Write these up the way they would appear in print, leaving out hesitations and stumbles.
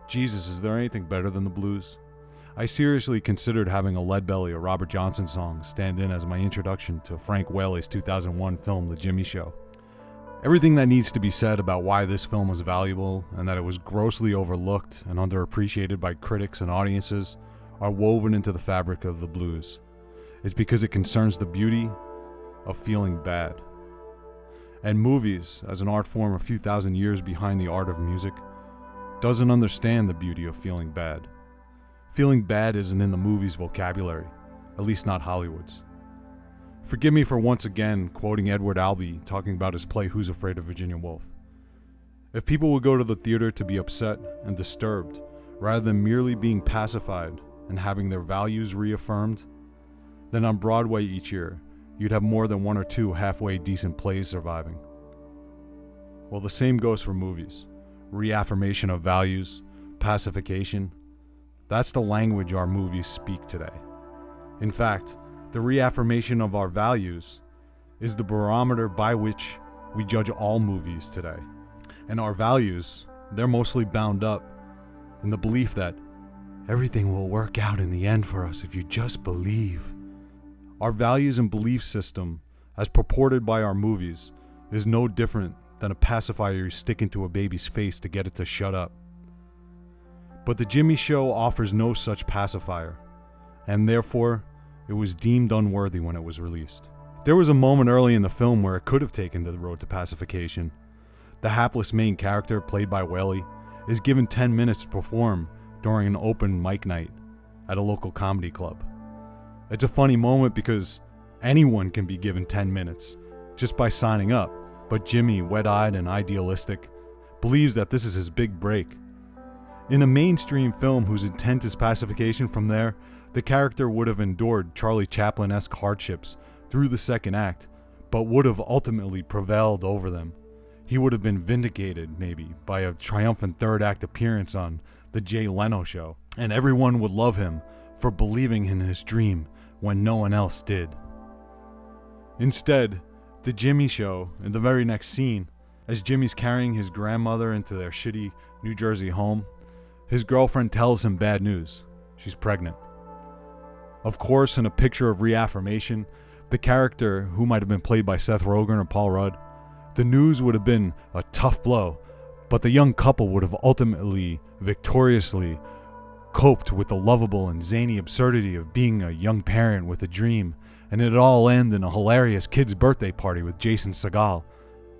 Jesus, is there anything better than the blues? I seriously considered having a Leadbelly or Robert Johnson song stand in as my introduction to Frank Whaley's 2001 film The Jimmy Show. Everything that needs to be said about why this film was valuable and that it was grossly overlooked and underappreciated by critics and audiences are woven into the fabric of the blues. It's because it concerns the beauty of feeling bad. And movies, as an art form a few thousand years behind the art of music, doesn't understand the beauty of feeling bad. Feeling bad isn't in the movie's vocabulary, at least not Hollywood's. Forgive me for once again quoting Edward Albee talking about his play Who's Afraid of Virginia Woolf. If people would go to the theater to be upset and disturbed, rather than merely being pacified and having their values reaffirmed, then on Broadway each year, you'd have more than one or two halfway decent plays surviving. Well, the same goes for movies. Reaffirmation of values, pacification. That's the language our movies speak today. In fact, the reaffirmation of our values is the barometer by which we judge all movies today. And our values, they're mostly bound up in the belief that everything will work out in the end for us if you just believe. Our values and belief system, as purported by our movies, is no different than a pacifier you stick into a baby's face to get it to shut up. But The Jimmy Show offers no such pacifier, and therefore, it was deemed unworthy when it was released. There was a moment early in the film where it could have taken the road to pacification. The hapless main character, played by Whaley, is given 10 minutes to perform during an open mic night at a local comedy club. It's a funny moment because anyone can be given 10 minutes just by signing up. But Jimmy, wet-eyed and idealistic, believes that this is his big break. In a mainstream film whose intent is pacification from there, the character would have endured Charlie Chaplin-esque hardships through the second act, but would have ultimately prevailed over them. He would have been vindicated, maybe, by a triumphant third act appearance on The Jay Leno Show, and everyone would love him for believing in his dream when no one else did. Instead, The Jimmy Show, in the very next scene, as Jimmy's carrying his grandmother into their shitty New Jersey home, his girlfriend tells him bad news. She's pregnant. Of course, in a picture of reaffirmation, the character, who might have been played by Seth Rogen or Paul Rudd, the news would have been a tough blow, but the young couple would have ultimately, victoriously, coped with the lovable and zany absurdity of being a young parent with a dream, and it'd all end in a hilarious kid's birthday party with Jason Segel,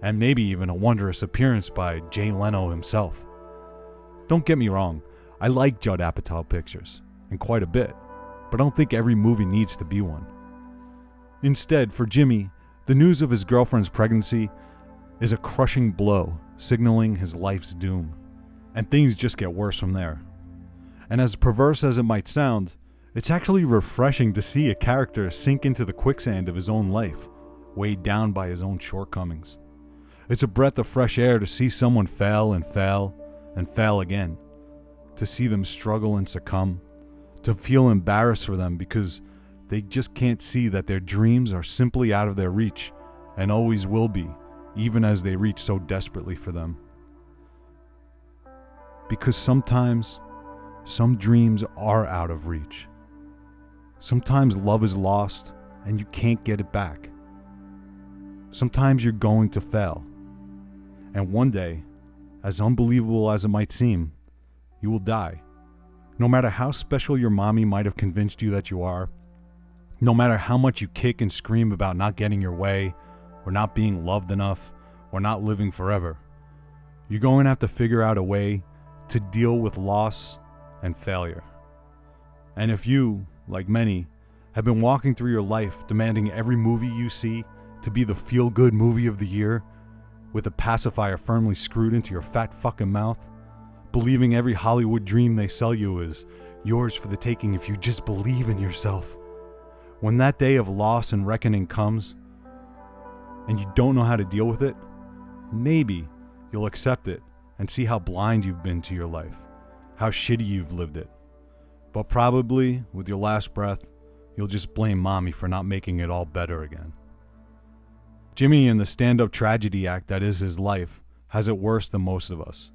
and maybe even a wondrous appearance by Jay Leno himself. Don't get me wrong, I like Judd Apatow pictures, and quite a bit, but I don't think every movie needs to be one. Instead, for Jimmy, the news of his girlfriend's pregnancy is a crushing blow, signaling his life's doom, and things just get worse from there. And as perverse as it might sound, it's actually refreshing to see a character sink into the quicksand of his own life, weighed down by his own shortcomings. It's a breath of fresh air to see someone fail and fail and fail again, to see them struggle and succumb, to feel embarrassed for them because they just can't see that their dreams are simply out of their reach and always will be, even as they reach so desperately for them. Because sometimes, some dreams are out of reach. Sometimes love is lost and you can't get it back. Sometimes you're going to fail. And one day, as unbelievable as it might seem, you will die. No matter how special your mommy might have convinced you that you are, no matter how much you kick and scream about not getting your way, or not being loved enough, or not living forever, you're going to have to figure out a way to deal with loss and failure. And if you, like many, have been walking through your life demanding every movie you see to be the feel-good movie of the year, with a pacifier firmly screwed into your fat fucking mouth, believing every Hollywood dream they sell you is yours for the taking if you just believe in yourself, when that day of loss and reckoning comes, and you don't know how to deal with it, maybe you'll accept it and see how blind you've been to your life, how shitty you've lived it. But probably, with your last breath, you'll just blame mommy for not making it all better again. Jimmy, in the stand-up tragedy act that is his life, has it worse than most of us.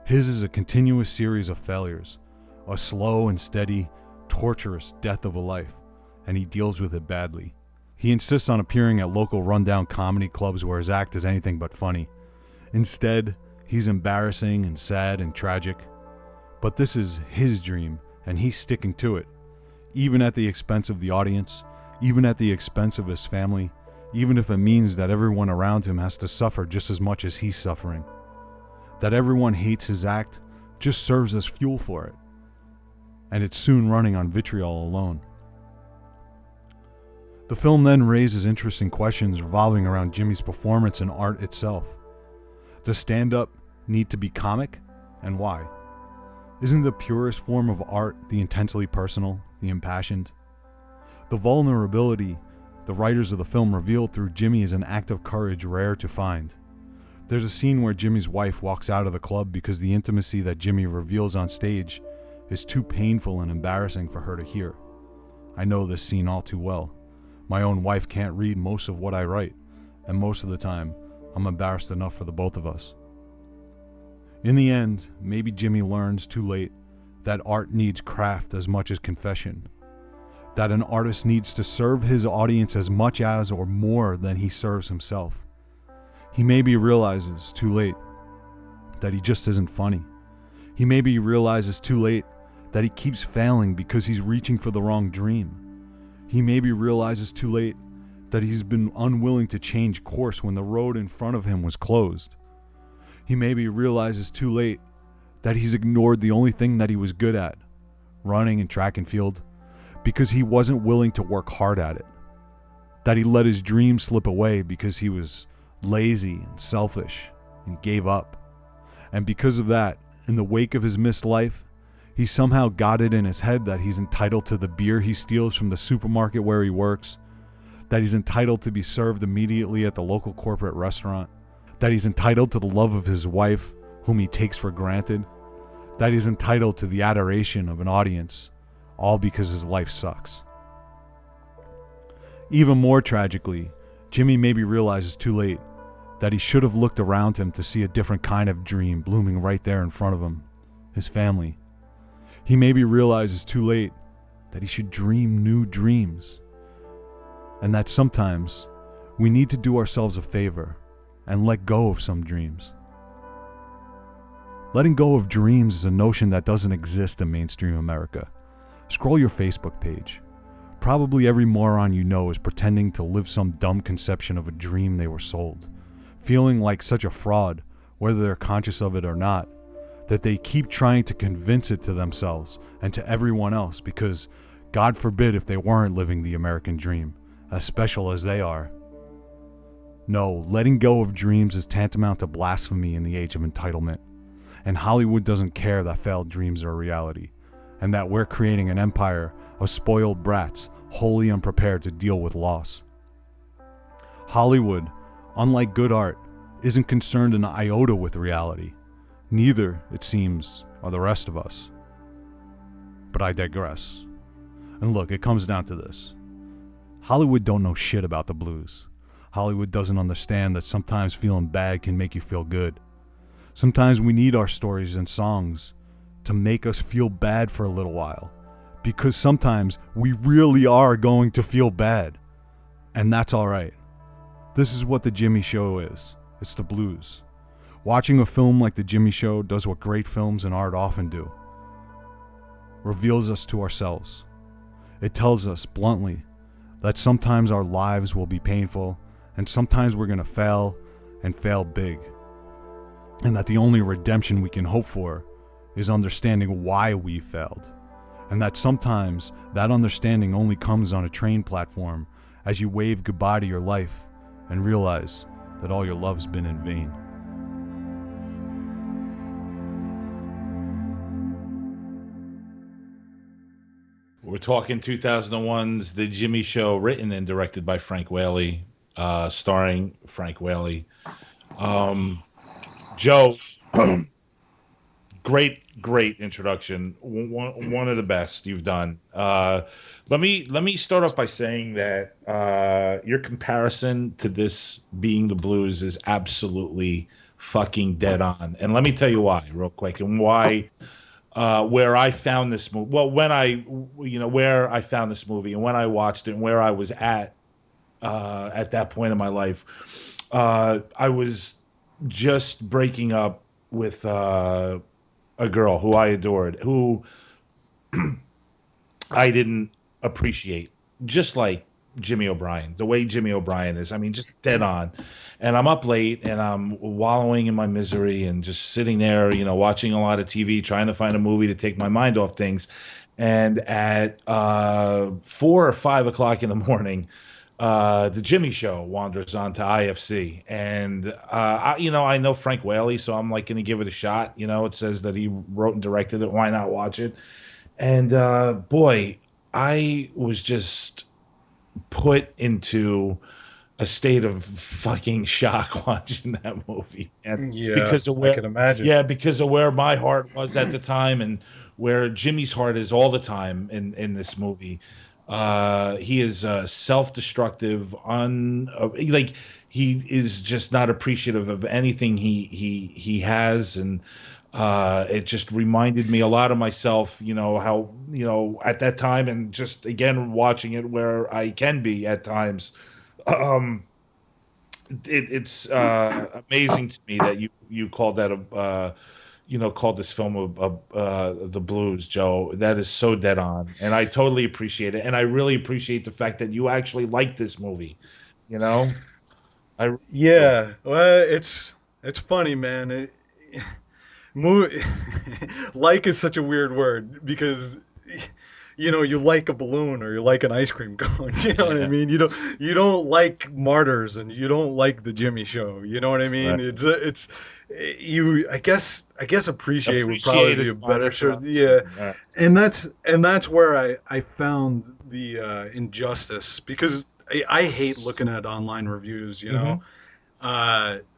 His is a continuous series of failures, a slow and steady, torturous death of a life, and he deals with it badly. He insists on appearing at local rundown comedy clubs where his act is anything but funny. Instead, he's embarrassing and sad and tragic. But this is his dream, and he's sticking to it, even at the expense of the audience, even at the expense of his family, even if it means that everyone around him has to suffer just as much as he's suffering. That everyone hates his act just serves as fuel for it, and it's soon running on vitriol alone. The film then raises interesting questions revolving around Jimmy's performance and art itself. Does stand-up need to be comic, and why? Isn't the purest form of art the intensely personal, the impassioned? The vulnerability the writers of the film revealed through Jimmy is an act of courage rare to find. There's a scene where Jimmy's wife walks out of the club because the intimacy that Jimmy reveals on stage is too painful and embarrassing for her to hear. I know this scene all too well. My own wife can't read most of what I write, and most of the time, I'm embarrassed enough for the both of us. In the end, maybe Jimmy learns too late that art needs craft as much as confession. That an artist needs to serve his audience as much as or more than he serves himself. He maybe realizes too late that he just isn't funny. He maybe realizes too late that he keeps failing because he's reaching for the wrong dream. He maybe realizes too late that he's been unwilling to change course when the road in front of him was closed. He maybe realizes too late that he's ignored the only thing that he was good at, running and track and field, because he wasn't willing to work hard at it. That he let his dreams slip away because he was lazy and selfish and gave up. And because of that, in the wake of his missed life, he somehow got it in his head that he's entitled to the beer he steals from the supermarket where he works, that he's entitled to be served immediately at the local corporate restaurant, that he's entitled to the love of his wife, whom he takes for granted, that he's entitled to the adoration of an audience, all because his life sucks. Even more tragically, Jimmy maybe realizes too late that he should have looked around him to see a different kind of dream blooming right there in front of him, his family. He maybe realizes too late that he should dream new dreams, and that sometimes we need to do ourselves a favor and let go of some dreams. Letting go of dreams is a notion that doesn't exist in mainstream America. Scroll your Facebook page. Probably every moron you know is pretending to live some dumb conception of a dream they were sold, feeling like such a fraud, whether they're conscious of it or not, that they keep trying to convince it to themselves and to everyone else because, God forbid if they weren't living the American dream, as special as they are. No, letting go of dreams is tantamount to blasphemy in the age of entitlement, and Hollywood doesn't care that failed dreams are a reality, and that we're creating an empire of spoiled brats wholly unprepared to deal with loss. Hollywood, unlike good art, isn't concerned an iota with reality. Neither, it seems, are the rest of us. But I digress. And look, it comes down to this. Hollywood don't know shit about the blues. Hollywood doesn't understand that sometimes feeling bad can make you feel good. Sometimes we need our stories and songs to make us feel bad for a little while, because sometimes we really are going to feel bad, and that's all right. This is what The Jimmy Show is. It's the blues. Watching a film like The Jimmy Show does what great films and art often do. Reveals us to ourselves. It tells us bluntly that sometimes our lives will be painful, and sometimes we're going to fail, and fail big. And that the only redemption we can hope for is understanding why we failed. And that sometimes that understanding only comes on a train platform as you wave goodbye to your life and realize that all your love's been in vain. We're talking 2001's The Jimmy Show, written and directed by Frank Whaley, starring Frank Whaley. Joe, great introduction. One of the best you've done. Let me start off by saying that your comparison to this being the blues is absolutely fucking dead on. And let me tell you why, real quick, and why where I found this movie. Well, where I found this movie and when I watched it and where I was at that point in my life. I was just breaking up with a girl who I adored, who I didn't appreciate, just like Jimmy O'Brien, the way Jimmy O'Brien is. I mean, just dead on. And I'm up late and I'm wallowing in my misery and just sitting there, watching a lot of TV, trying to find a movie to take my mind off things. And at 4 or 5 o'clock in the morning, the Jimmy Show wanders onto IFC, and I know Frank Whaley, so I'm like going to give it a shot. It says that he wrote and directed it. Why not watch it? And boy, I was just put into a state of fucking shock watching that movie, and because of where, I can imagine. Yeah, because of where my heart was at the time, and where Jimmy's heart is all the time in this movie. He is self-destructive, like he is just not appreciative of anything he has, and it just reminded me a lot of myself, how at that time, and just again watching it where I can be at times. It's amazing to me that you called that called this film the blues, Joe. That is so dead on, and I totally appreciate it, and I really appreciate the fact that you actually like this movie. Well, it's funny, man. Like is such a weird word because you like a balloon or you like an ice cream cone. You know what I mean? You don't like Martyrs and you don't like the Jimmy Show. You know what I mean? Right. It's you. I guess appreciate would probably be a better shirt. Yeah, Right. and that's where I found the injustice because I hate looking at online reviews.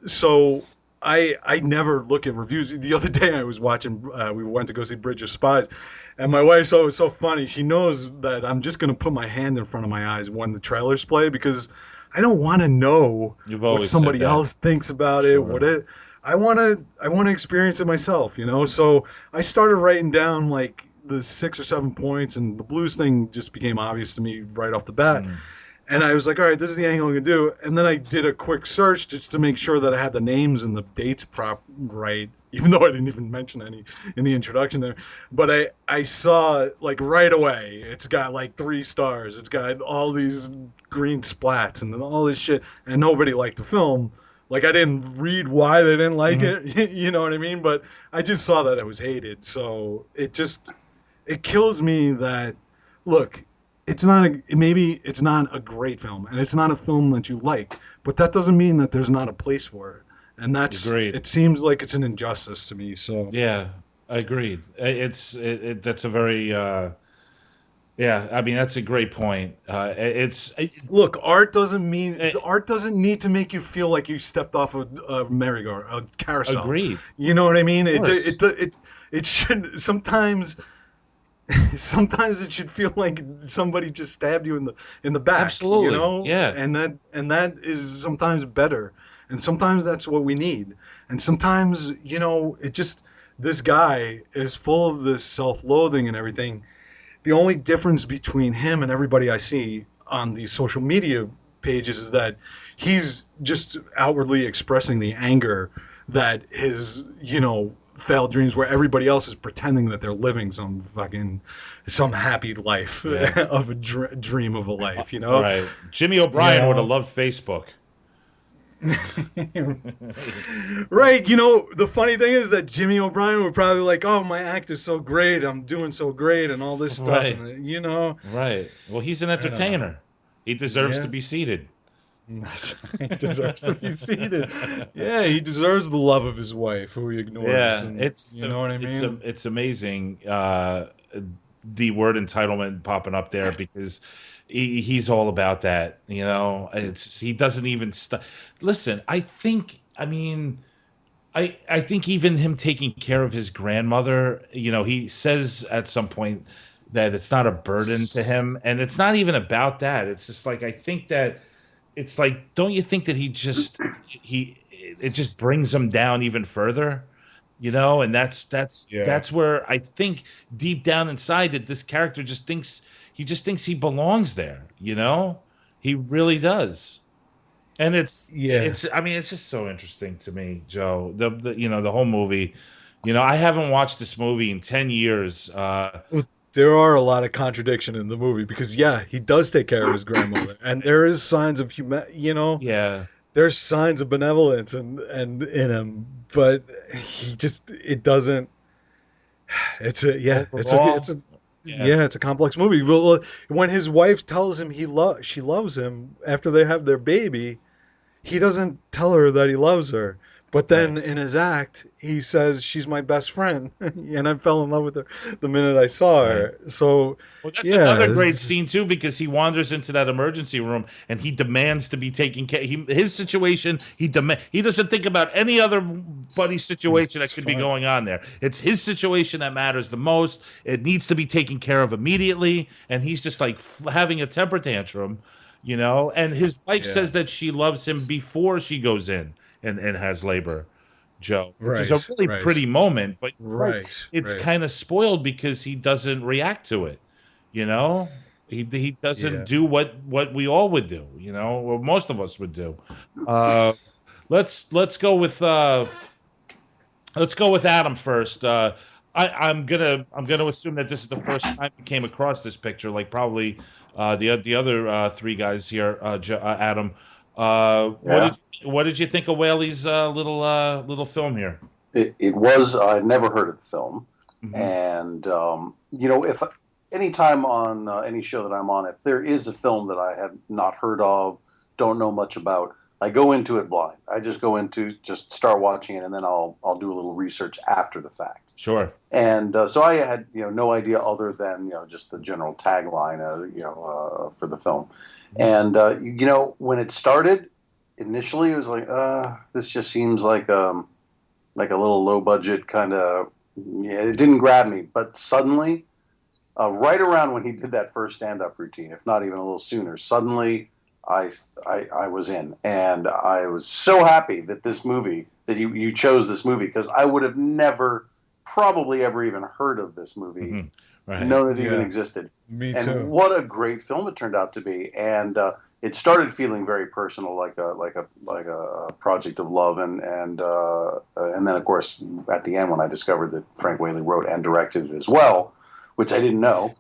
So. I never look at reviews. The other day I was watching, we went to go see Bridge of Spies, and my wife thought it was so funny. She knows that I'm just going to put my hand in front of my eyes when the trailers play because I don't want to know what somebody else thinks about it. Sure. I want to experience it myself, So I started writing down like the 6 or 7 points, and the blues thing just became obvious to me right off the bat. And I was like, all right, this is the angle I'm going to do. And then I did a quick search just to make sure that I had the names and the dates right, even though I didn't even mention any in the introduction there. But I saw, like, right away, it's got, like, 3 stars. It's got all these green splats and all this shit. And nobody liked the film. Like, I didn't read why they didn't like it. You know what I mean? But I just saw that it was hated. So it kills me that, look, maybe it's not a great film and it's not a film that you like, but that doesn't mean that there's not a place for it. And that's Agreed. It seems like it's an injustice to me. So yeah, agreed. That's a very I mean, that's a great point. Look, art doesn't need to make you feel like you stepped off a merry-go-round, a carousel. Agreed. You know what I mean? Of course. It should sometimes it should feel like somebody just stabbed you in the back. Absolutely. Yeah. And that is sometimes better, and sometimes that's what we need, and sometimes it just, this guy is full of this self-loathing and everything. The only difference between him and everybody I see on these social media pages is that he's just outwardly expressing the anger that his failed dreams, where everybody else is pretending that they're living some happy life of a dream of a life, Right. Jimmy O'Brien would have loved Facebook. Right. The funny thing is that Jimmy O'Brien would probably like, oh, my act is so great, I'm doing so great, and all this stuff. Right. And, Right. Well, he's an entertainer. He deserves to be seated. He deserves to be seated. Yeah, he deserves the love of his wife, who he ignores. Yeah, and, it's you know what I mean. It's amazing the word entitlement popping up there because he's all about that. He doesn't even listen. I think even him taking care of his grandmother. He says at some point that it's not a burden to him, and it's not even about that. It's just like, I think that. It's like, don't you think that it just brings him down even further, and that's where I think deep down inside that this character just thinks he belongs there, he really does. And Yeah. I mean, it's just so interesting to me, Joe. The whole movie. I haven't watched this movie in 10 years. Well, there are a lot of contradiction in the movie because yeah, he does take care of his grandmother, and there is signs of Yeah. there's signs of benevolence and in him, but it doesn't. It's a yeah, Overall, it's a yeah. yeah, it's a complex movie. Well, when his wife tells him she loves him after they have their baby, he doesn't tell her that he loves her. But Right. then in his act, he says she's my best friend, and I fell in love with her the minute I saw Right. her. So, Well, that's yeah, another this great is scene too, because he wanders into that emergency room and he demands to be taken care. His situation, he doesn't think about any other buddy's situation that it's could be fine. going on there. It's his situation that matters the most. It needs to be taken care of immediately, and he's just like having a temper tantrum, And his wife Yeah, says that she loves him before she goes in and has labor, Joe, which is a right, really right, pretty moment, but like right, it's right. kind of spoiled because he doesn't react to it, you know. He doesn't Yeah. do what we all would do, or most of us would do. Uh, let's go with Adam first. I'm gonna assume that this is the first time you came across this picture, like probably the other three guys here, Adam. What Yeah, did you think of Whaley's little film here? it was. I'd never heard of the film, Hmm. and if anytime on any show that I'm on, if there is a film that I have not heard of, don't know much about, I go into it blind. I just go into just start watching it, and then I'll do a little research after the fact. Sure. And so I had no idea other than just the general tagline, for the film. And when it started, initially it was like, this just seems like a little low budget kind of. Yeah, it didn't grab me, but suddenly, right around when he did that first stand up routine, if not even a little sooner, suddenly I was in, and I was so happy that you chose this movie because I would have never probably ever even heard of this movie, Hmm. Right. known it even Yeah, existed. me And too. what a great film it turned out to be. And it started feeling very personal, like a project of love. And then of course at the end when I discovered that Frank Whaley wrote and directed it as well, which I didn't know.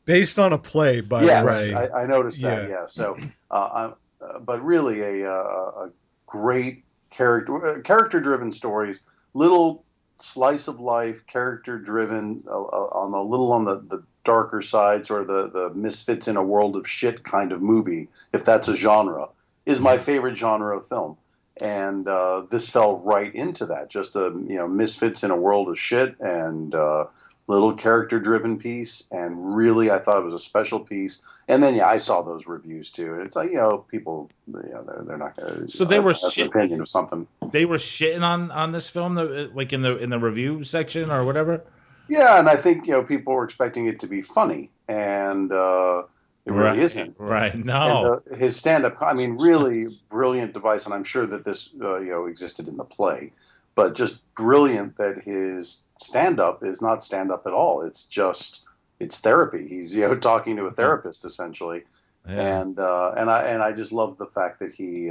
Based on a play, by the Yes, way. I noticed that. Yeah, Yeah. So, but really a great character-driven stories, little slice of life, character-driven, on a little on the darker side, sort of the misfits in a world of shit kind of movie, if that's a genre, is my favorite genre of film. And this fell right into that. Just a misfits in a world of shit, and little character driven piece, and really I thought it was a special piece. And then I saw those reviews too, and it's like people, they're not gonna So they were have an shit. opinion of something. They were shitting on this film, like in the review section or whatever. Yeah, and I think people were expecting it to be funny, and it really Right. isn't. Right. And No. his stand-up, I mean, really brilliant device, and I'm sure that this existed in the play, but just brilliant that his stand-up is not stand-up at all. It's therapy. He's talking to a therapist essentially, Yeah. and I just love the fact that he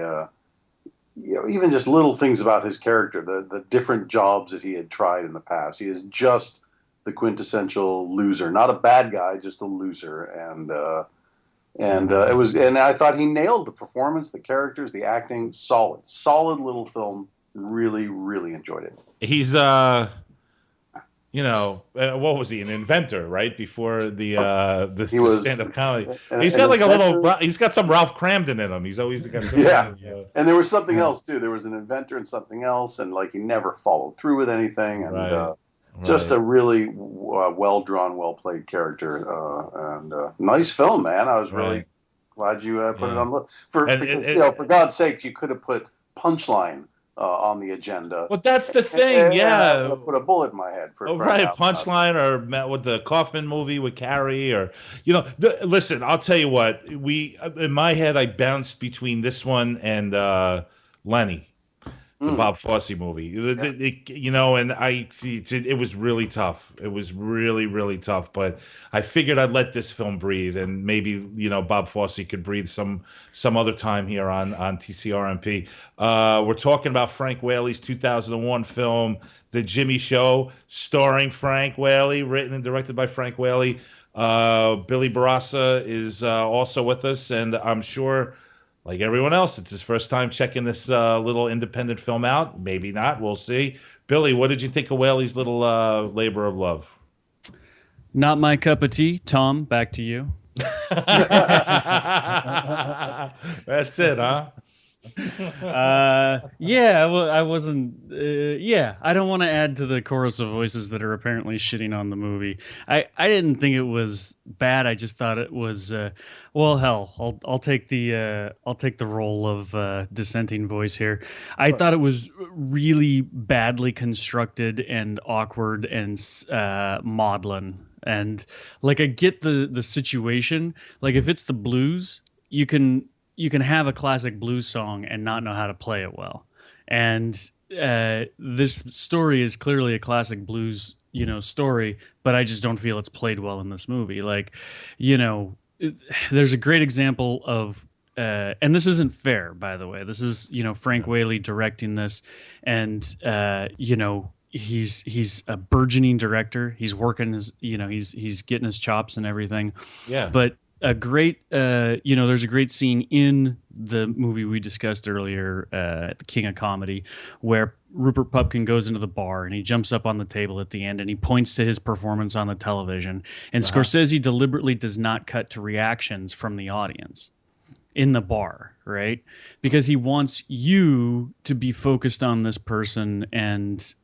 even just little things about his character, the different jobs that he had tried in the past. He is just the quintessential loser, not a bad guy, just a loser, and it was, and I thought he nailed the performance, the characters, the acting, solid little film. Really, really enjoyed it. He's what was he? An inventor, right? Before He was stand-up comedy. an He's got like a little. inventor. He's got some Ralph Cramden in him. He's always got some. Yeah, and there was something Yeah. else too. There was an inventor and something else, and like he never followed through with anything, and Right. just a Right. really well drawn, well played character, and nice film, man. I was really Right. glad you put it Yeah. on the for And because it, for God's sake, you could have put Punchline on the agenda. well, that's the And thing. I would Yeah. have put a bullet in my head for Oh, crying right, out loud. Punchline, or with the Kaufman movie with Carrie, or listen, I'll tell you what, in my head I bounced between this one and Lenny. the Mm. Bob Fosse movie. You know, and it was really tough. It was really, really tough. But I figured I'd let this film breathe, and maybe Bob Fosse could breathe some other time here on TCRMP. We're talking about Frank Whaley's 2001 film, The Jimmy Show, starring Frank Whaley, written and directed by Frank Whaley. Billy Barraza is also with us, and I'm sure, like everyone else, it's his first time checking this little independent film out. Maybe not. We'll see. Billy, what did you think of Whaley's little labor of love? Not my cup of tea. Tom, back to you. That's it, huh? Yeah, well, I wasn't. Yeah, I don't want to add to the chorus of voices that are apparently shitting on the movie. I didn't think it was bad. I just thought it was. Well, hell, I'll take the role of dissenting voice here. I thought it was really badly constructed and awkward and maudlin. And like, I get the situation. Like, if it's the blues, you can have a classic blues song and not know how to play it well. And this story is clearly a classic blues, story, but I just don't feel it's played well in this movie. Like, there's a great example of, and this isn't fair, by the way. This is, Frank Whaley directing this, and he's a burgeoning director. He's working his, he's getting his chops and everything. Yeah. But a great, there's a great scene in the movie we discussed earlier, The King of Comedy, where Rupert Pupkin goes into the bar and he jumps up on the table at the end and he points to his performance on the television. And Scorsese deliberately does not cut to reactions from the audience in the bar, right? Because he wants you to be focused on this person, and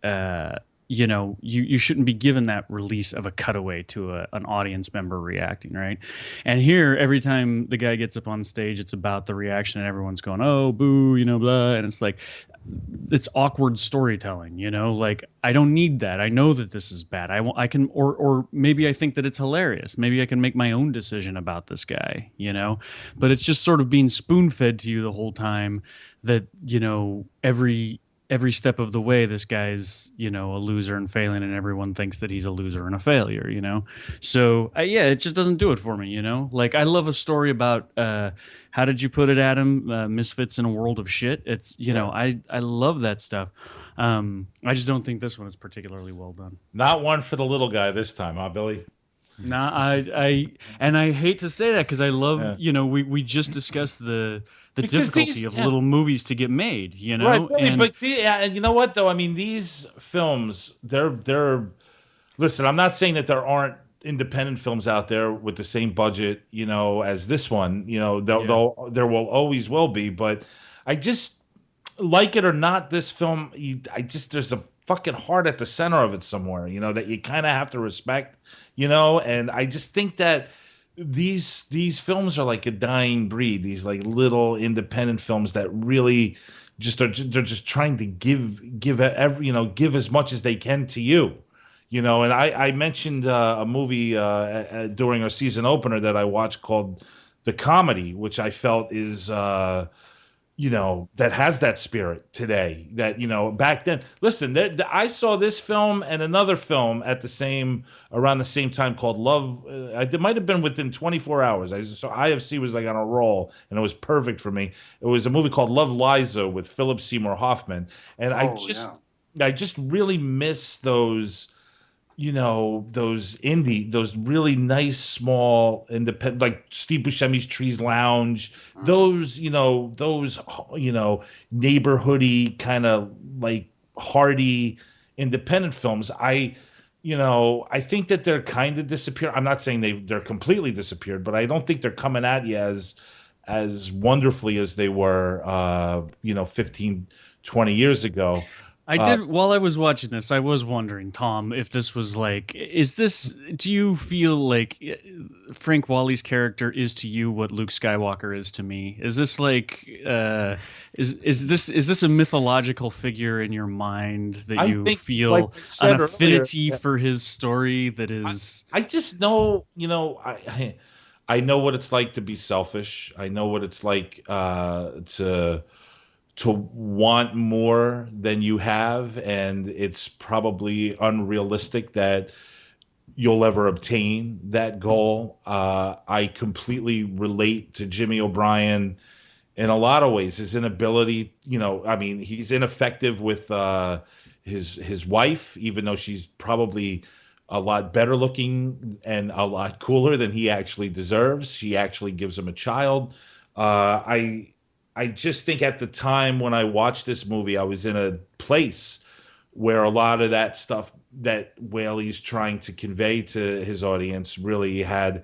you shouldn't be given that release of a cutaway to an audience member reacting, right? And here, every time the guy gets up on stage, it's about the reaction, and everyone's going, "Oh, boo," blah, and it's like, it's awkward storytelling, like, I don't need that. I know that this is bad. I can, or maybe I think that it's hilarious. Maybe I can make my own decision about this guy, but it's just sort of being spoon fed to you the whole time that, every step of the way, this guy's, a loser and failing, and everyone thinks that he's a loser and a failure, So, it just doesn't do it for me, Like, I love a story about, how did you put it, Adam? Misfits in a world of shit. It's, I love that stuff. I just don't think this one is particularly well done. Not one for the little guy this time, huh, Billy? Nah, I hate to say that because I love, we just discussed the difficulty of little movies to get made, Right, Billy, but and you know what though? I mean, these films, they're. Listen, I'm not saying that there aren't independent films out there with the same budget, as this one. There will always will be, but I just, like it or not, this film, there's a fucking heart at the center of it somewhere, that you kind of have to respect, and I just think that these films are like a dying breed. These like little independent films that really they're just trying to give as much as they can to you, And I mentioned a movie during our season opener that I watched called The Comedy, which I felt is that has that spirit today, that, back then. Listen, I saw this film and another film around the same time called Love. It might have been within 24 hours. So IFC was like on a roll, and it was perfect for me. It was a movie called Love Liza with Philip Seymour Hoffman. And I just really miss those, those really nice, small, independent, like Steve Buscemi's Trees Lounge, those neighborhoody kind of like hearty independent films. I think that they're kind of disappeared. I'm not saying they're completely disappeared, but I don't think they're coming at you as wonderfully as they were, 15, 20 years ago. While I was watching this, I was wondering, Tom, if this was like, do you feel like Frank Whaley's character is to you what Luke Skywalker is to me? Is this like, is this a mythological figure in your mind that you feel like an affinity for his story that is? I just know, I know what it's like to be selfish. I know what it's like, to want more than you have, and it's probably unrealistic that you'll ever obtain that goal. I completely relate to Jimmy O'Brien in a lot of ways. His inability, I mean, he's ineffective with his wife, even though she's probably a lot better looking and a lot cooler than he actually deserves. She actually gives him a child. I just think at the time when I watched this movie, I was in a place where a lot of that stuff that Whaley's trying to convey to his audience really had,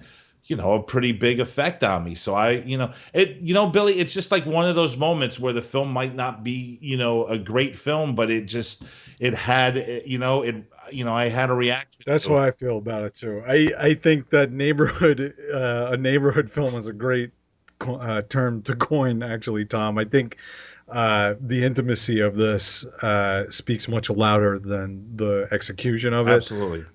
a pretty big effect on me. So Billy, it's just like one of those moments where the film might not be, a great film, but it had, I had a reaction. That's to it. how I feel about it too. I think that a neighborhood film is a great term to coin, actually, Tom. I think the intimacy of this speaks much louder than the execution of it. Absolutely.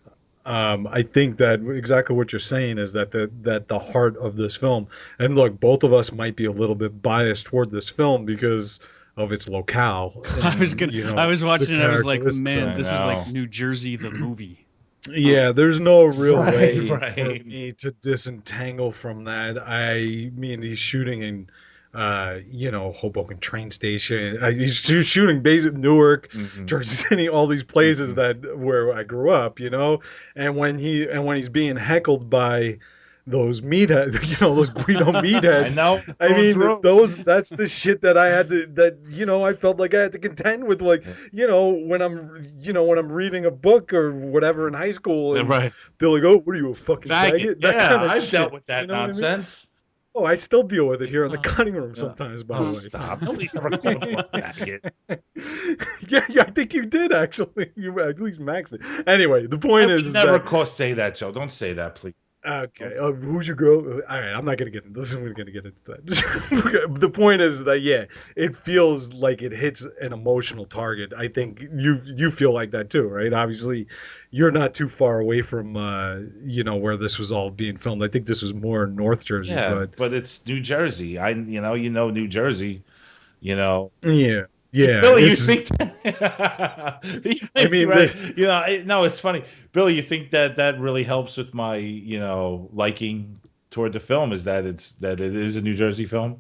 I think that exactly what you're saying is that the heart of this film, and look, both of us might be a little bit biased toward this film because of its locale. And, I was watching it. I was like, man, I this is know. like New Jersey, the movie. Yeah, there's no real way Right. for me to disentangle from that. I mean, he's shooting in, Hoboken train station. He's shooting basic Newark, Mhm. Jersey City, all these places that where I grew up, And when he's being heckled by those meatheads, those Guido I meatheads. know. I mean, Through. that's the shit that I felt like I had to contend with, like, when I'm reading a book or whatever in high school, and Right. they're like, oh, what are you, a fucking faggot? That Yeah, kind of I've shit, dealt with that you know what I mean? nonsense. Oh, I still deal with it here in the cutting room Yeah. sometimes, by Oh, the way. stop. Nobody's ever called him a faggot. yeah, I think you did, actually. You at least Max did. Anyway, the point I is would never that say that, Joe. Don't say that, please. okay, who's your girl? All right, I'm not gonna get into this. We're gonna get into that. The point is that it feels like it hits an emotional target. I think you feel like that too, right? Obviously, you're not too far away from where this was all being filmed. I think this was more North Jersey, Yeah, but it's New Jersey. New Jersey. yeah. Billy, you it's- think? I mean, right? No, it's funny, Billy. You think that really helps with my, liking toward the film? Is that it is a New Jersey film?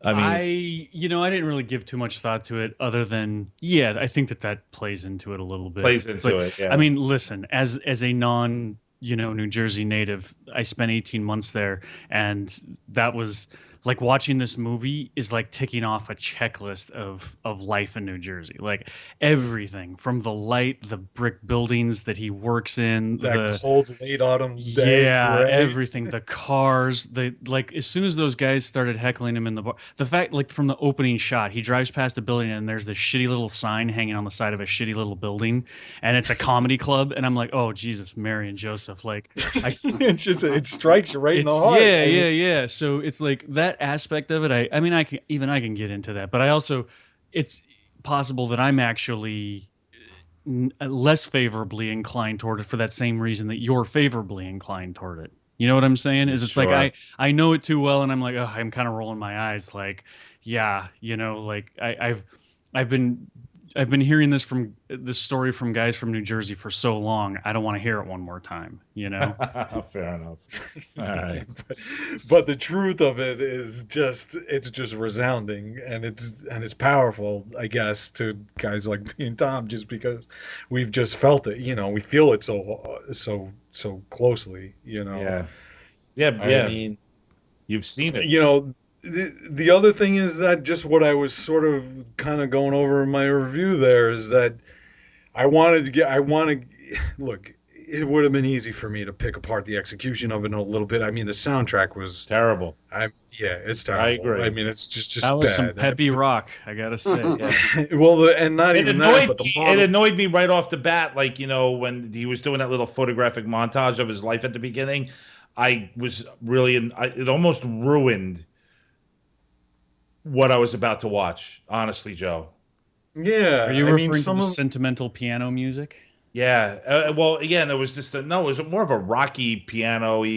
I mean, I didn't really give too much thought to it, other than I think that plays into it a little bit. plays into it. Yeah. I mean, listen, as a non New Jersey native, I spent 18 months there, and that was like watching this movie is like ticking off a checklist of life in New Jersey. Like everything from the light, the brick buildings that he works in, that the cold late autumn day. gray. everything, the cars, as soon as those guys started heckling him in the bar, the fact, like, from the opening shot, he drives past the building and there's this shitty little sign hanging on the side of a shitty little building, and it's a comedy club, and I'm like, oh Jesus, Mary and Joseph, like, it strikes you right in the heart. yeah. So it's like that aspect of it. I mean, I can get into that, but I also, it's possible that I'm actually less favorably inclined toward it for that same reason that you're favorably inclined toward it. You know what I'm saying? Is it's Sure. like I know it too well, and I'm like, oh, I'm kind of rolling my eyes, like, yeah, like I've been hearing this story from guys from New Jersey for so long. I don't want to hear it one more time. Fair enough. All right. but the truth of it is it's just resounding, and it's powerful, I guess, to guys like me and Tom, just because we've just felt it. We feel it so closely. Yeah. I mean, You've seen it. the other thing is that just what I was sort of kind of going over in my review there is that look, it would have been easy for me to pick apart the execution of it a little bit. I mean, the soundtrack was Terrible. it's terrible. I agree. I mean, it's just That was bad. some peppy rock, I gotta say. Well, and not It even annoyed that, but the me. problem. It annoyed me right off the bat. Like, when he was doing that little photographic montage of his life at the beginning, I was really, it almost ruined what I was about to watch. Honestly, Joe. Yeah, Are you I referring mean, to some the of sentimental piano music? Yeah. Well, again, there was just it was more of a rocky piano-y,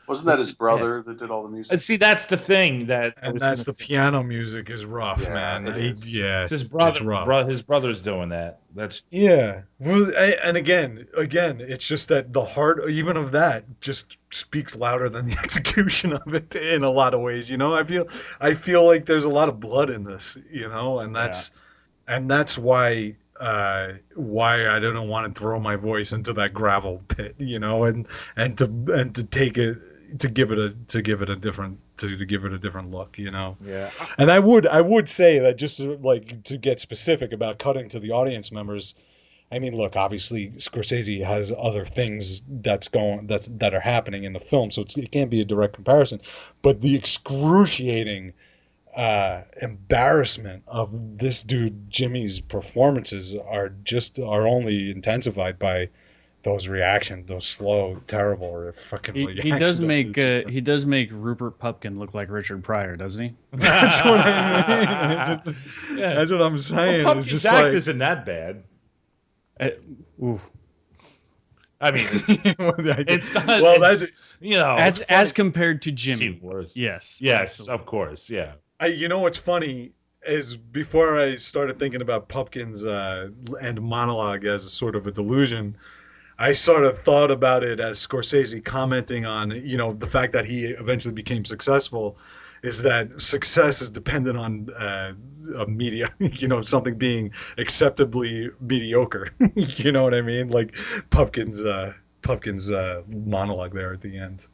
Wasn't that his brother that did all the music? And see, that's the thing that I And was that's the gonna say. piano music is rough, Yeah, man. it is. Yeah, It's his it's brother. rough. His brother's doing that. That's Yeah. Well, and again, it's just that the heart, even of that, just speaks louder than the execution of it in a lot of ways. You know, I feel like there's a lot of blood in this. You know, and that's why I don't want to throw my voice into that gravel pit. You know, and to take it to give it a different look. You know. yeah. And I would say that, just like to get specific about cutting to the audience members. I mean, look, obviously Scorsese has other things that are happening in the film, so it can't be a direct comparison. But the excruciating embarrassment of this dude Jimmy's performances are only intensified by those reactions, those slow, terrible, or fucking He reactions. he does make Rupert Pupkin look like Richard Pryor, doesn't he? That's what I mean. That's what I'm saying. Well, It's Pumpkin's just act like, isn't that bad. Ooh. I mean, it's not. Well, it's, that's As compared to seen Jimmy. worse. Yes. Yes, absolutely. of course. Yeah. you know what's funny is, before I started thinking about Pupkin's end monologue as sort of a delusion, I sort of thought about it as Scorsese commenting on, the fact that he eventually became successful, is that success is dependent on a media, something being acceptably mediocre. You know what I mean? Like Pupkin's monologue there at the end.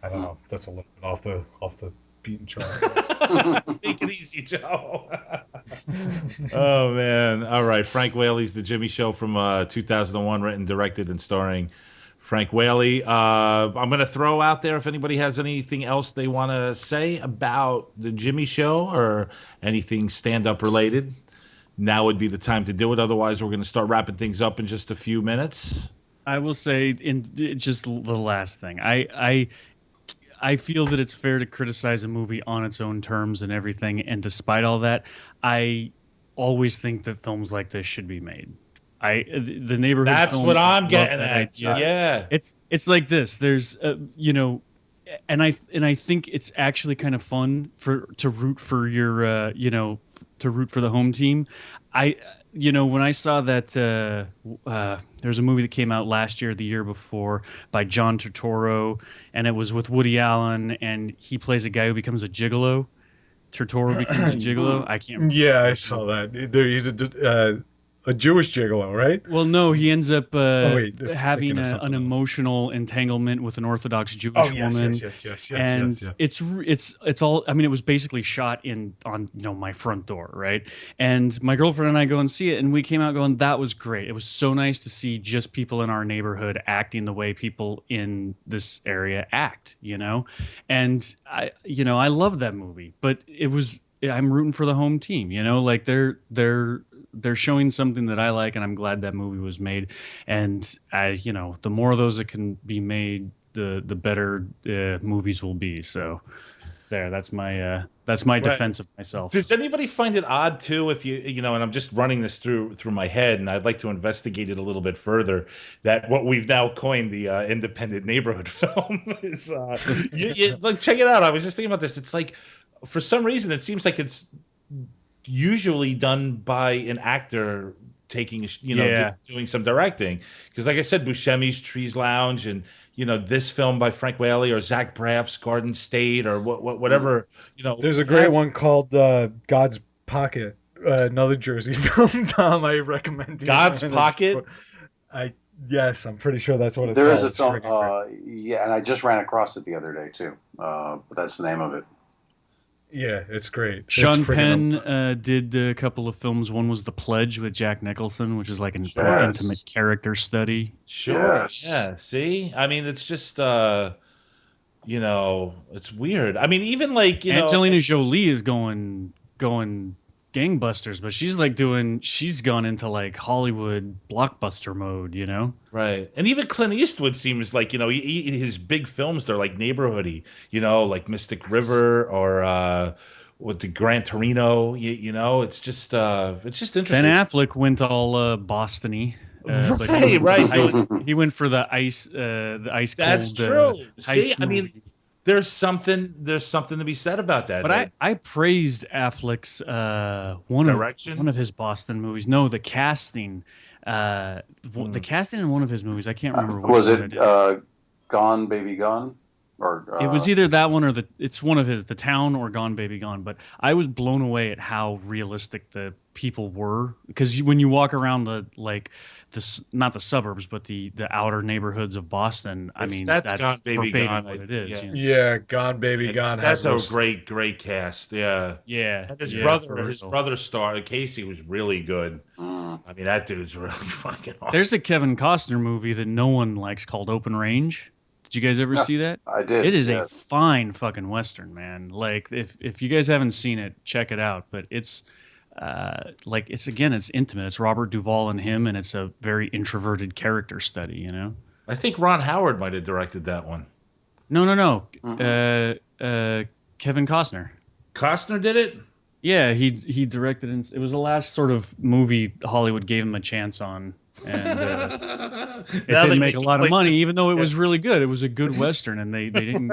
I don't know. That's a little bit off the beaten track. Take it easy, Joe. Oh man! All right, Frank Whaley's The Jimmy Show from 2001, written, directed, and starring Frank Whaley. I'm going to throw out there, if anybody has anything else they want to say about The Jimmy Show or anything stand-up related, now would be the time to do it. Otherwise, we're going to start wrapping things up in just a few minutes. I will say, in just the last thing, I feel that it's fair to criticize a movie on its own terms and everything, and despite all that, I always think that films like this should be made. The neighborhood. That's film, what I'm love getting that at. idea. Yeah. It's like this. There's and I think it's actually kind of fun to root for your to root for the home team. When I saw that there's a movie that came out last year, the year before, by John Turturro, and it was with Woody Allen, and he plays a guy who becomes a gigolo. Turturro becomes a gigolo. I can't remember. Yeah, I saw that. He's a Jewish gigolo, right? Well, no, he ends up having thinking of something an else. emotional entanglement with an Orthodox Jewish woman. Yes. And it's all. I mean, it was basically shot on my front door, right? And my girlfriend and I go and see it, and we came out going, that was great. It was so nice to see just people in our neighborhood acting the way people in this area act, And I love that movie, but I'm rooting for the home team, like they're showing something that I like, and I'm glad that movie was made. And the more of those that can be made, the better movies will be. So that's my defense of myself. Does anybody find it odd too, if and I'm just running this through my head, and I'd like to investigate it a little bit further, that what we've now coined the independent neighborhood film is like, check it out. I was just thinking about this. It's like, for some reason, it seems like it's usually done by an actor taking doing some directing, because like I said, Buscemi's Trees Lounge, and this film by Frank Whaley, or Zach Braff's Garden State, or whatever. There's a great one called God's Pocket, another Jersey film. Tom, I recommend. God's Pocket. Yes, I'm pretty sure that's what it's There called. is a It's film, freaking great. and I just ran across it the other day too. But that's the name of it. Yeah, it's great. Sean It's freaking Penn did a couple of films. One was The Pledge with Jack Nicholson, which is like an Yes. intimate character study. Sure. Yes. Yeah. See, I mean, it's just it's weird. I mean, even like Angelina Jolie is going gangbusters, but she's gone into like Hollywood blockbuster mode, Right. And even Clint Eastwood seems like, his big films, they're like neighborhoody, like Mystic River, or with the Gran Torino, it's just interesting. Ben Affleck went all Boston-y but he right. he went for the ice That's cold. true. Heist See, I mean, movie. there's something to be said about that. But I praised Affleck's Direction? one of his Boston movies. No, the casting. The casting in one of his movies. I can't remember which Was one it is. Gone Baby Gone? Or It was either that one or it's one of his, The Town or Gone Baby Gone. But I was blown away at how realistic the people were, because when you walk around not the suburbs, but the outer neighborhoods of Boston, I mean, that's Gone Baby verbatim Gone. what it is. Yeah. Yeah. Yeah, Gone Baby Gone. That's has a those- great cast. Yeah. Yeah. And his yeah, brother star Casey was really good. Mm. I mean, that dude's really fucking awesome. There's a Kevin Costner movie that no one likes called Open Range. Did you guys ever Yeah. see that? I did. It is a yes. fine fucking Western, man. Like, if you guys haven't seen it, check it out. But it's it's intimate. It's Robert Duvall and him, and it's a very introverted character study, you know? I think Ron Howard might have directed that one. No. Mhm. Kevin Costner. Costner did it? Yeah, he directed it. It was the last sort of movie Hollywood gave him a chance on. And it didn't make a lot of money, even though it was really good. It was a good Western, and they didn't,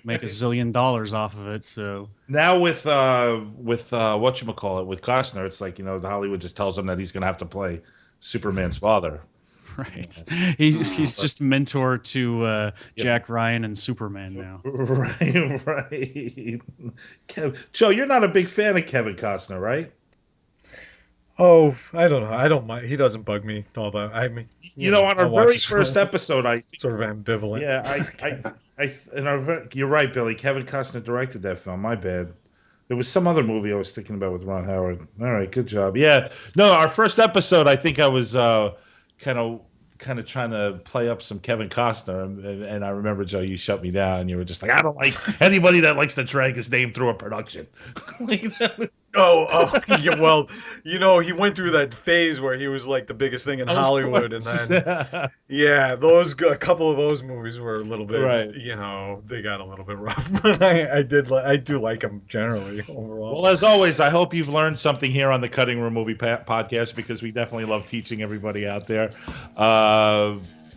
make $1 zillion off of it. So Now with whatchamacallit, with Costner, it's like, Hollywood just tells him that he's going to have to play Superman's father. right, he's just mentor to Jack Ryan and Superman now. Right. Joe, you're not a big fan of Kevin Costner, right? Oh, I don't know. I don't mind. He doesn't bug me all that. I mean, On our I'll watch very his- first episode, I sort of ambivalent. you're right, Billy. Kevin Costner directed that film. My bad. There was some other movie I was thinking about with Ron Howard. All right, good job. Yeah, no, our first episode, I think I was kind of trying to play up some Kevin Costner, and I remember, Joe, you shut me down. You were just like, I don't like anybody that likes to drag his name through a production. Like that. Yeah, well, he went through that phase where he was like the biggest thing in Hollywood, and then yeah, a couple of those movies were a little bit, Right. They got a little bit rough. But I do like them generally overall. Well, as always, I hope you've learned something here on the Cutting Room Movie Podcast, because we definitely love teaching everybody out there.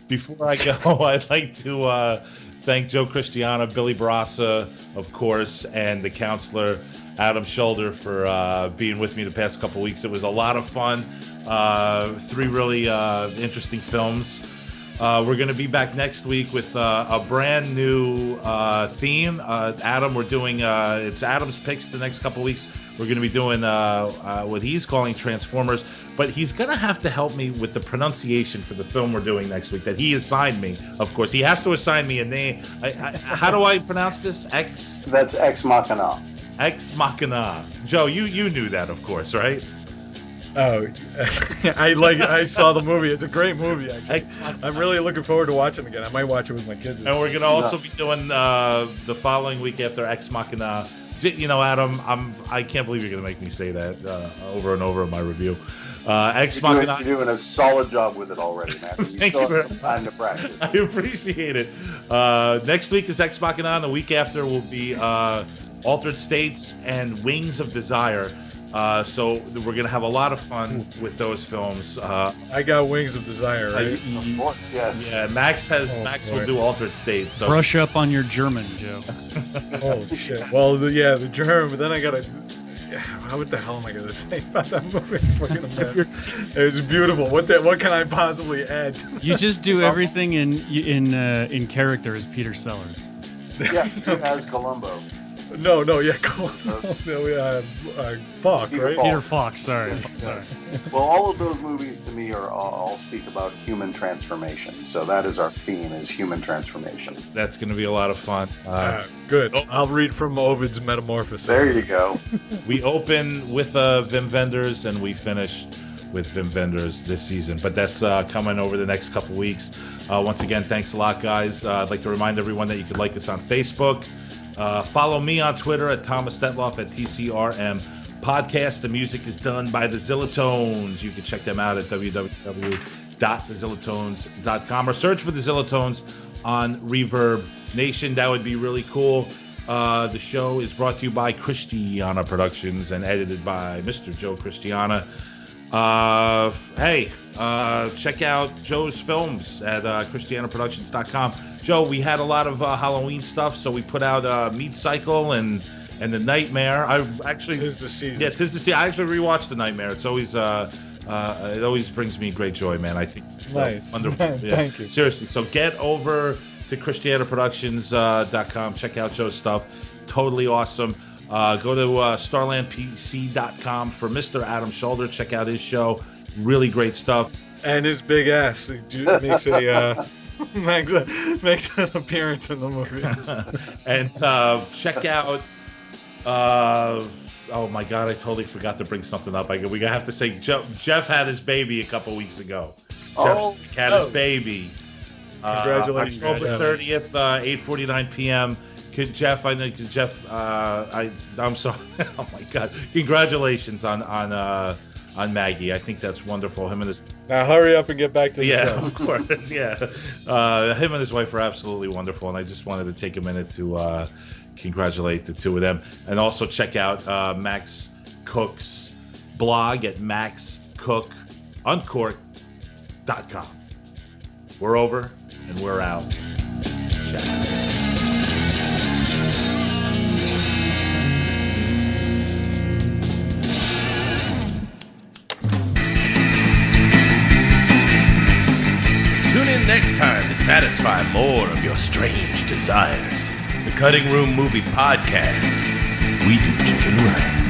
Before I go, I'd like to thank Joe Christiana, Billy Barassa, of course, and the counselor Adam Shoulder for being with me the past couple weeks. It was a lot of fun. 3 really interesting films. We're going to be back next week with a brand new theme. Adam, we're doing it's Adam's picks the next couple weeks. We're going to be doing what he's calling Transformers, but he's going to have to help me with the pronunciation for the film we're doing next week that he assigned me. Of course, he has to assign me a name. How do I pronounce this? That's Ex Machina. Ex Machina. Joe, you knew that, of course, right? Oh, I saw the movie. It's a great movie, actually. I'm really looking forward to watching it again. I might watch it with my kids. And we're going to also be doing the following week after Ex Machina. Adam, I can't believe you're going to make me say that over and over in my review. Ex Machina. You're doing a solid job with it already, man. You Thank still you have some time to practice. I appreciate it. Next week is Ex Machina. And the week after will be Altered States and Wings of Desire. So we're going to have a lot of fun with those films. I got Wings of Desire, right? Of course, yes. Yeah, Max will boy. do Altered States. So Brush up on your German, Joe. Oh shit! Well, the German, but then I gotta. What the hell am I gonna say about that movie? It's fucking amazing. It's beautiful. What can I possibly add? You just do everything in character as Peter Sellers. Yeah, as Columbo. No, yeah, cool. Falk, Peter right? Falk. Peter Fox, sorry. Well, all of those movies to me are all speak about human transformation. So that is our theme: is human transformation. that's going to be a lot of fun. Good. I'll read from Ovid's Metamorphosis. There you go. We open with Wim Wenders and we finish with Wim Wenders this season. But that's coming over the next couple weeks. Once again, thanks a lot, guys. I'd like to remind everyone that you could like us on Facebook. Follow me on Twitter at Thomas Detloff at TCRM Podcast. The music is done by the Zillatones. You can check them out at www.thezillatones.com or search for the Zillatones on Reverb Nation. That would be really cool. The show is brought to you by Christiana Productions and edited by Mr. Joe Christiana. Hey, check out Joe's films at ChristianaProductions.com. Joe, we had a lot of Halloween stuff, so we put out Meat Cycle and The Nightmare. I actually, Tis the season. yeah, tis the season. I actually rewatched The Nightmare. It's always it always brings me great joy, man. I think it's Nice. wonderful. Yeah. Thank you. Seriously, so get over to ChristianaProductions.com. Check out Joe's stuff. Totally awesome. Go to StarlandPC.com for Mr. Adam Shoulder. Check out his show. Really great stuff. And his big ass makes makes an appearance in the movie. And check out. Oh my God! I totally forgot to bring something up. We have to say Jeff had his baby a couple weeks ago. Oh, Jeff had his baby. Congratulations, October Jeff. 30th, 8:49 p.m. Jeff, I know Jeff. I'm sorry. Oh my God! Congratulations on Maggie. I think that's wonderful. Him and his Now hurry up and get back to the show. of course, yeah. Him and his wife are absolutely wonderful, and I just wanted to take a minute to congratulate the two of them, and also check out Max Cook's blog at maxcookuncorked.com. We're over and we're out. Check. Tune in next time to satisfy more of your strange desires. The Cutting Room Movie Podcast. We do chicken right.